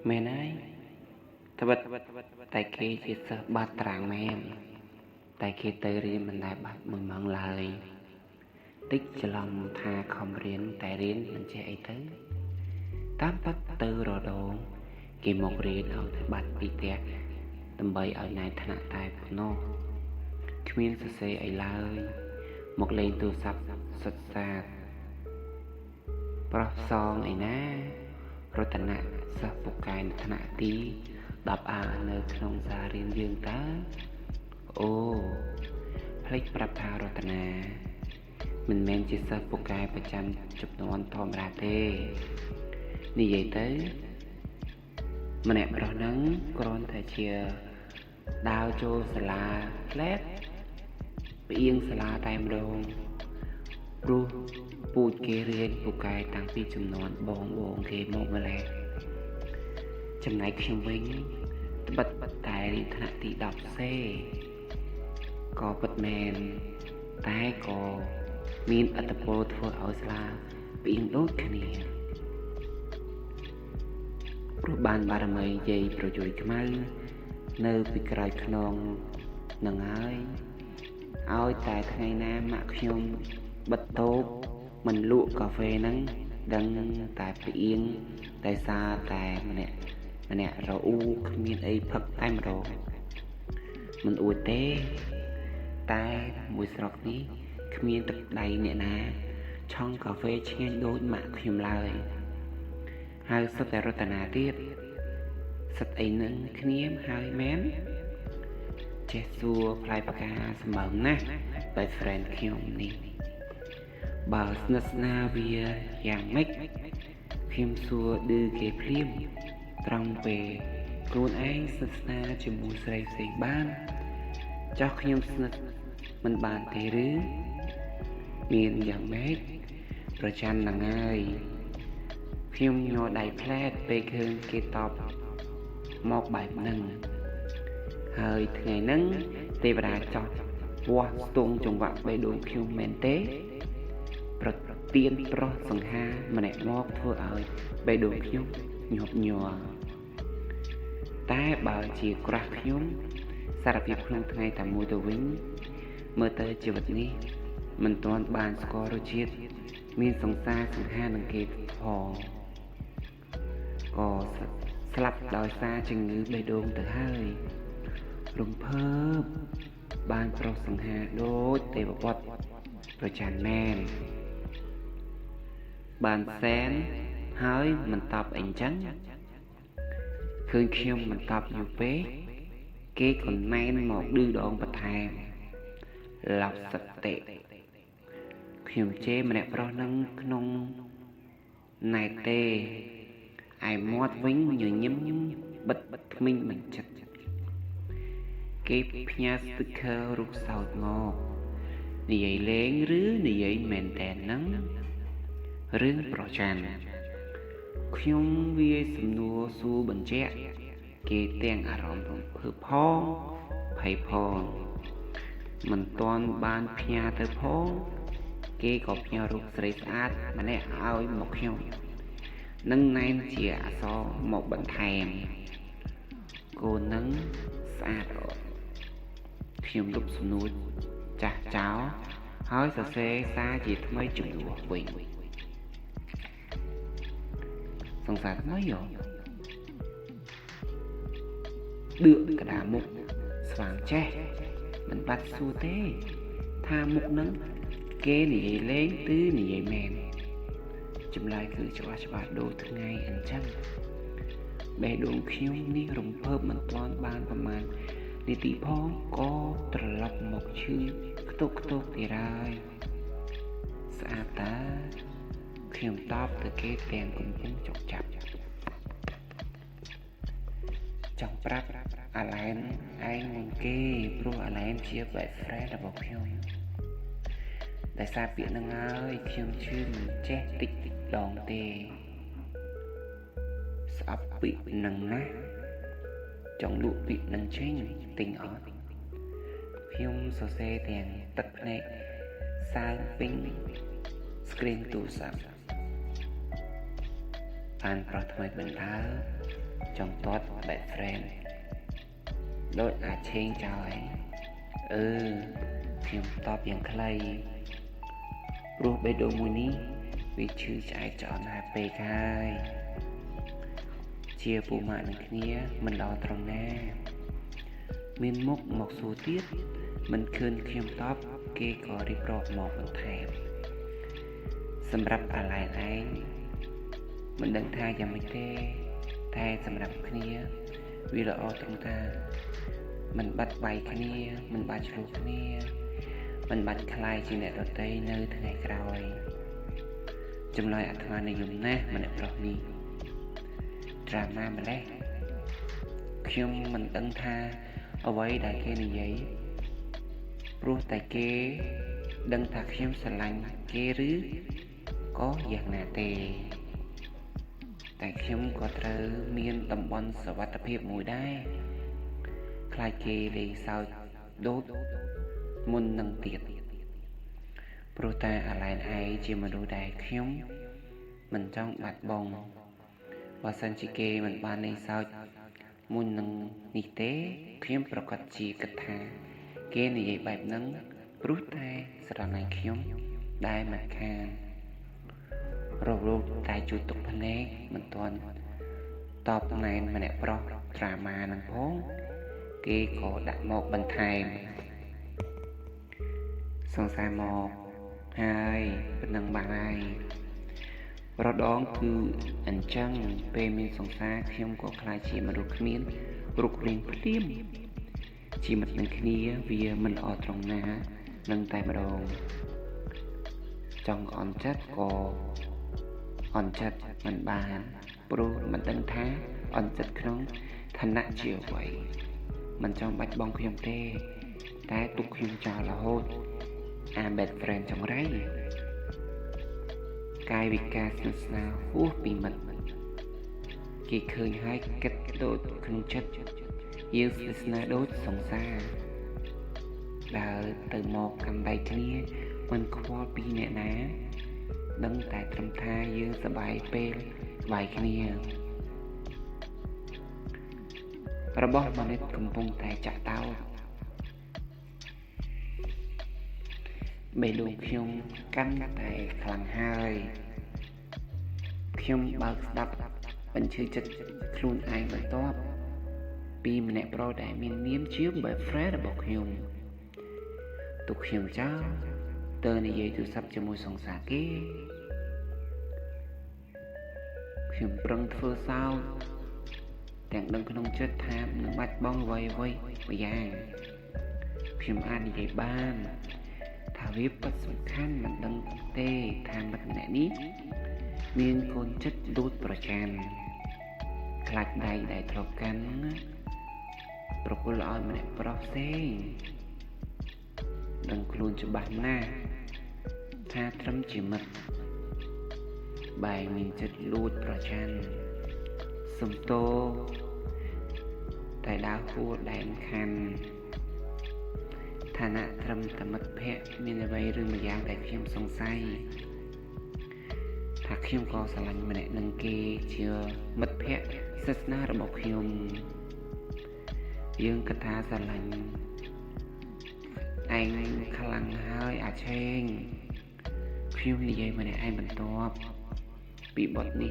មែនហើយត្បិតតែគេជាសិស្សបាត់ត្រាំងមែនតែគេទៅរៀនមិនដែលបាត់មួយម៉ោងឡើយតិចច្រឡំថាខំរៀនតែរៀនមិនចេះអីទៅតាមពិតទៅរដូងគេមករៀនឲ្យតែបាត់ពីផ្ទះដើម្បីឲ្យណែថ្នាក់តែប៉ុណ្ណោះគ្មានសរសេរអីឡើយមកលេងទូរស័ព្ទសិក្សាប្រោះសងឯណារតនៈសិស្សពូកែនៅថ្នាក់ទី10អានៅក្នុងសារៀនយើងតើអូភ្លេចប្រាប់ថារតនាមិនមែនជាសិស្សពូកែប្រចាំចំនួនធម្មតាទេនិយាយទៅម្នាក់ប្រុសហ្នឹងគ្រាន់តែជាដាវចូលសាលាផ្លែតផ្អៀងសាលាតែម្ដងព្រោះពូជគេរៀនពូកែតាំងពីចំនួនបងគេមកម្លេះចំណែកខ្ញុំវិញត្បិតតែរៀនថ្នាក់ទី10សេក៏ពិតមែនតែក៏មានឥទ្ធិពលធ្វើឲ្យសាលាផ្អៀងដូចគ្នាព្រោះបានបារមីយាយប្រយុយខ្មៅនៅពីក្រោយខ្នងនឹងហើយឲ្យតែថ្ងៃណាម៉ាក់ខ្ញុំបិទតូបមិនលក់កាហ្វេហ្នឹងដឹងតែផ្អៀងតែសារតែម្នាក់រអ៊ូគ្មានអីផឹកតែម្ដងមិនអួតទេតែមួយស្រុកនេះគ្មានទឹកដៃអ្នកណាឆុងកាហ្វេឆ្ងាញ់ដូចម៉ាក់ខ្ញុំឡើយហើយសិតតែរតនាទៀតសិតអីនឹងគ្នាហើយមែនចេះសួរផ្លែផ្កាសម្បើមណាស់បែប friend ខ្ញុំនេះបើស្និទ្ធស្នាលវាយ៉ាងម៉េចខ្ញុំសួរឌឺគេភ្លាមត្រង់ពេលខ្លួនឯងស្និទ្ធស្នាលជាមួយស្រីផ្សេងបានចោះខ្ញុំស្និទ្ធមិនបានទេឬមានយ៉ាងម៉េចប្រច័ណ្ឌនឹងហើយខ្ញុំញ័រដៃផ្លែតពេលឃើញគេតបមកបែបហ្នឹងហើយថ្ងៃហ្នឹងទេវតាចោះវាស់ស្ទង់ចង្វាក់បេះដូងខ្ញុំមែនទេប្រទៀនប្រុសសង្ហាម្នាក់មកធ្វើឲ្យបេះដូងខ្ញុំញាប់ញ័រតែបើជាក្រាស់ខ្ញុំសារភាពក្នុងថ្ងៃតែមួយទៅវិញមើលទៅជីវិតនេះមិនទាន់បានស្គាល់រសជាតិមានសង្សារសង្ហានឹងគេផងក៏ស្លាប់ដោយសារជំងឺបេះដូងទៅហើយរំភើបបានប្រុសសង្ហាដូចទេវបុត្រប្រច័ណ្ឌមែនបានសែនហើយមិនតបអីចឹងឃើញខ្ញុំមិនតបយូរពេកគេក៏ណែនមកឌឺដងបន្ថែមឡប់សតិខ្ញុំជេរម្នាក់ប្រុសនឹងក្នុងណែទេឯមាត់វិញញញឹមបិទថ្មិញមិនចិត្តគេផ្ញើ sticker រូបសោតមកនិយាយលេងឬនិយាយមែនតែនហ្នឹងរឿងប្រច័ណ្ឌខ្ញុំវាយសំណួរសួរបញ្ជាក់គេទាំងអារម្មណ៍រំភើបផងភ័យផងមិនទាន់បានផ្ញើទៅផងគេក៏ផ្ញើរូបស្រីស្អាតម្នាក់ឲ្យមកខ្ញុំនឹងណែនជាអក្សរមកបន្ថែមកូននឹងស្អាតអត់ខ្ញុំលុបសំណួរចាស់ចោលហើយសរសេរសារជាថ្មីជំនួសវិញសង្សារថ្មីយោដឺកដាមុខស្វាងចេះមិនបាត់សួរទេថាមុខនឹងគេនិយាយលេងឬនិយាយមែនចម្លើយគឺច្បាស់ដូចថ្ងៃអញ្ចឹងបេះដូងខ្ញុំនេះរំភើបមិនទាន់បានប្រមាណនាទីផងក៏ត្រឡប់មកឈឺខ្ទុកទៀតហើយស្អាតតាខ្ញុំតបទៅគេទាំងកំពុងចុកចាប់ចង់ប្រាប់អាឡែនឯងមុនគេព្រោះអាឡែនជា best friend របស់ខ្ញុំតែសារពាក្យនឹងហើយខ្ញុំឈឺមិនចេះតិចដងទេស្អប់ពាក្យនឹងណាចង់លក់ពាក្យនឹងចេញទិញអត់ខ្ញុំសរសេរទាំងទឹកភ្នែកសើមពេញ screen ទូរស័ព្ទបានប្រុសថ្មីបណ្ដើ trong tốt best friend ដូចអាចឆេងចោលខ្ញុំតបយ៉ាងខ្លីព្រោះបេះដូងមួយនេះវាឈឺឆ្អែតច្អន់ណាស់ពេកហើយជាពូម៉ាក់នឹងគ្នាមិនដល់ត្រង់ណាមានមុខមកសួរទៀតមិនឃើញខ្ញុំតបគេក៏រៀបរាប់មកបន្ថែមសម្រាប់អាឡែនឯងមិនដឹងថាយ៉ាងម៉េចទេតែសម្រាប់គ្នាវាល្អត្រង់ថាមិនបាត់បែកគ្នាមិនបាច់ឆ្លោះគ្នាមិនបាច់ខ្លាយជាអ្នកដទៃនៅថ្ងៃក្រោយចម្លើយអាត្មានិយមណាស់ម្នាក់ប្រុសនេះត្រាម៉ាម្លេះខ្ញុំមិនដឹងថាអ្វីដែលគេនិយាយព្រោះតែគេដឹងថាខ្ញុំស្រឡាញ់គេឬក៏យ៉ាងណាទេតែខ្ញុំក៏ត្រូវមានតំបន់សុវត្ថិភាពមួយដែរខ្លាចគេលេងសើចដូតមុននឹងទៀតព្រោះតែអាឡែនឯងជាមនុស្សដែលខ្ញុំមិនចង់បាត់បង់បើសិនជាគេមិនបានលេងសើចមុននឹងនេះទេខ្ញុំប្រកាសជាគិតថាគេនិយាយបែបហ្នឹងព្រោះតែស្រឡាញ់ខ្ញុំដែលមិនខានរកតែជួយទុកភ្នែកមិនទាន់តបណែនម្នាក់ប្រុសត្រាម៉ានឹងផងគេក៏ដាក់មកបន្ថែមសង្សារមកហើយប៉ុណ្ណឹងបានហើយរដងគឺអញ្ចឹងពេលមានសង្សារខ្ញុំក៏ខ្លាចជាមនុស្សគ្មានរូបរាងភ្លាមជាមិត្តនឹងគ្នាវាមិនល្អត្រង់ណានឹងតែម្ដងចង់អន់ចិត្តក៏អន់ចិត្តមិនបានព្រោះមិនដឹងថាអន់ចិត្តក្នុងឋានៈជាអ្វីមិនចង់បាច់បង់ខ្ញុំទេតែទុកខ្ញុំចោលរហូតអា best friend ចង្រៃកាយវិការស្និទ្ធស្នាលហួសពីមិត្តគេឃើញហើយគិតដូចក្នុងចិត្តយើងស្និទ្ធស្នាលដូចសង្សារដើរទៅមកកាន់ដៃគ្នាមិនខ្វល់ពីអ្នកណាដឹងតែត្រឹមថាយើងសប្បាយពេលស្បាយគ្នារបស់មនុស្សកំពុងតែចាក់តោបេះដូងខ្ញុំកាន់តែខ្លាំងហើយខ្ញុំបើកស្ដាប់បញ្ឈឺចិត្តខ្លួនឯងបន្ទាប់ពីម្នាក់ប្រុសដែលមាននាមជា best friend របស់ខ្ញុំទុកខ្ញុំចោលទៅនិយាយទូរស័ព្ទជាមួយសង្សារគេខ្ញុំប្រឹងធ្វើសោកទាំងដឹងក្នុងចិត្តថានឹងបាច់បង់អ្វីមួយយ៉ាងខ្ញុំអាចនិយាយបានថាវាពិតសំខាន់មិនដឹងទេថាមិត្តម្នាក់នេះមានកូនចិត្តលួចប្រចាំខ្លាចដៃដែលធ្លាប់កាន់ប្រគល់ឲ្យម្នាក់ប្រុសផ្សេងដឹងខ្លួនច្បាស់ណាស់ថាត្រឹមជាមិត្តបែរមានចិត្តលួចប្រចាំសំទោតែដើរហួរដែនខណ្ឌឋានៈត្រឹមតែមិត្តភក្តិមានអ្វីឬមួយយ៉ាងដែលខ្ញុំសង្ស័យថាខ្ញុំក៏ស្រឡាញ់ម្នាក់នឹងគេជាមិត្តភក្តិសាសនារបស់ខ្ញុំយើងគិតថាស្រឡាញ់ឯងខ្លាំងហើយអាឆេងខ្ញុំនិយាយម្នាក់ឯងបន្ទាប់ពីបទនេះ